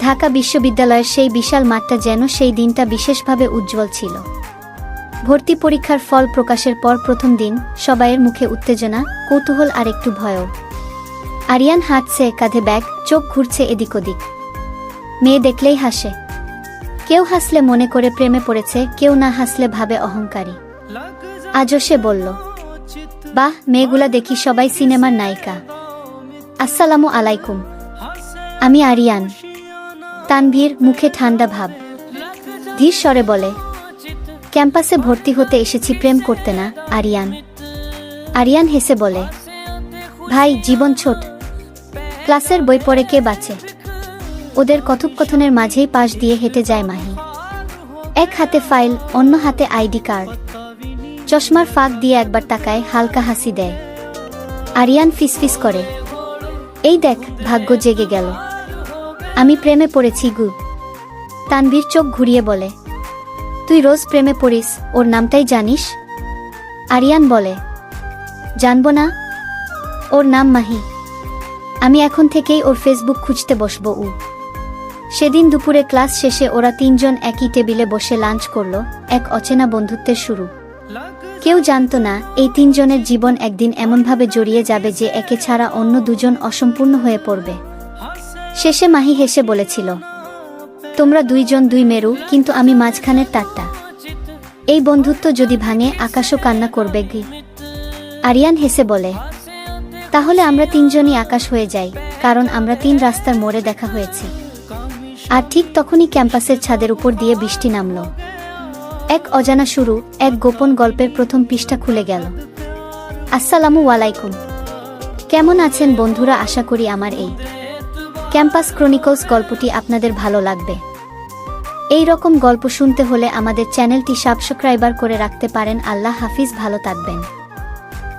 ঢাকা বিশ্ববিদ্যালয়ের সেই বিশাল মাঠটা যেন সেই দিনটা বিশেষভাবে উজ্জ্বল ছিল। ভর্তি পরীক্ষার ফল প্রকাশের পর প্রথম দিন, সবাইয়ের মুখে উত্তেজনা, কৌতূহল আর একটু ভয়ও। আরিয়ান হাঁটছে, কাঁধে ব্যাগ, চোখ ঘুরছে এদিক ওদিক। মেয়ে দেখলেই হাসে। কেউ হাসলে মনে করে প্রেমে পড়েছে, কেউ না হাসলে ভাবে অহংকারী। আজও সে বলল, বাহ, মেয়েগুলা দেখি সবাই সিনেমার নায়িকা। আসসালামু আলাইকুম, আমি আরিয়ান। তানভীর, মুখে ঠান্ডা ভাব, ধীর স্বরে বলে, ক্যাম্পাসে ভর্তি হতে এসেছি, প্রেম করতে না। আরিয়ান আরিয়ান হেসে বলে, ভাই, জীবন ছোট, ক্লাসের বই পড়ে কে বাঁচে। ওদের কথোপকথনের মাঝেই পাশ দিয়ে হেঁটে যায় মাহি। এক হাতে ফাইল, অন্য হাতে আইডি কার্ড। চশমার ফাঁক দিয়ে একবার তাকায়, হালকা হাসি দেয়। আরিয়ান ফিসফিস করে, এই দেখ, ভাগ্য জেগে গেল, আমি প্রেমে পড়েছি গু। তানভীর চোখ ঘুরিয়ে বলে, তুই রোজ প্রেমে পড়িস, ওর নামটাই জানিস? আরিয়ান বলে, জানবো না? ওর নাম মাহি। আমি এখন থেকেই ওর ফেসবুক খুঁজতে বসবো। সেদিন দুপুরে ক্লাস শেষে ওরা তিনজন একই টেবিলে বসে লাঞ্চ করলো, এক অচেনা বন্ধুত্বের শুরু। কেউ জানতো না এই তিনজনের জীবন একদিন এমনভাবে জড়িয়ে যাবে যে একে ছাড়া অন্য দুজন অসম্পূর্ণ হয়ে পড়বে। শেষে মাহি হেসে বলেছিল, তোমরা দুইজন দুই মেরু, কিন্তু আমি মাঝখানের তারটা। এই বন্ধুত্ব যদি ভাঙে, আকাশও কান্না করবে গি। আরিয়ান হেসে বলে, তাহলে আমরা তিনজনই আকাশ হয়ে যাই, কারণ আমরা তিন রাস্তার মোড়ে দেখা হয়েছে। আর ঠিক তখনই ক্যাম্পাসের ছাদের উপর দিয়ে বৃষ্টি নামল। এক অজানা শুরু, এক গোপন গল্পের প্রথম পৃষ্ঠা খুলে গেল। আসসালামু আলাইকুম, কেমন আছেন বন্ধুরা? আশা করি আমার এই ক্যাম্পাস ক্রনিকলস গল্পটি আপনাদের ভালো লাগবে। এই রকম গল্প শুনতে হলে আমাদের চ্যানেলটি সাবস্ক্রাইব করে রাখতে পারেন। আল্লাহ হাফিজ, ভালো থাকবেন।